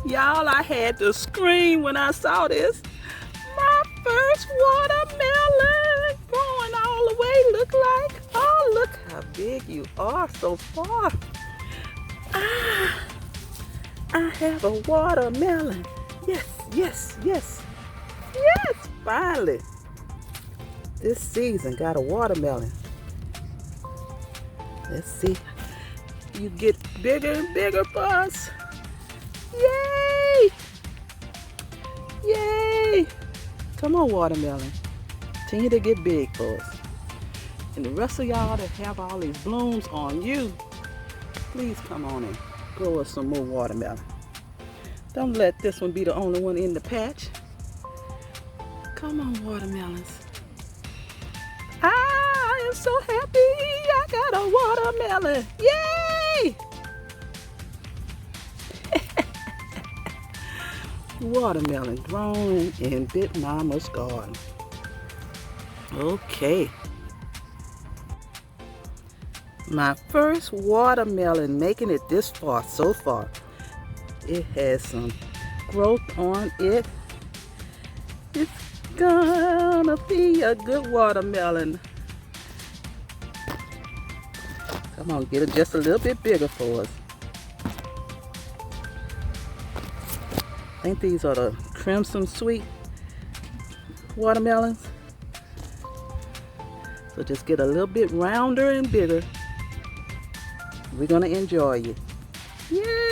Y'all, I had to scream when I saw this. My first watermelon growing all the way. Look like, oh, look how big you are so far. Ah, I have a watermelon. Yes, yes, yes, yes, finally. This season got a watermelon. Let's see. You get bigger and bigger for us. Yay! Yay! Come on, watermelon. Continue to get big for us. And the rest of y'all that have all these blooms on you, please come on and grow us some more watermelon. Don't let this one be the only one in the patch. Come on, watermelons. I am so happy I got a watermelon. Yay! Watermelon grown in Big Mama's garden. Okay. My first watermelon, making it this far so far. It has some growth on it. It's gonna be a good watermelon. Come on, get it just a little bit bigger for us. I think these are the Crimson Sweet watermelons. So just get a little bit rounder and bigger. We're gonna enjoy it. Yay!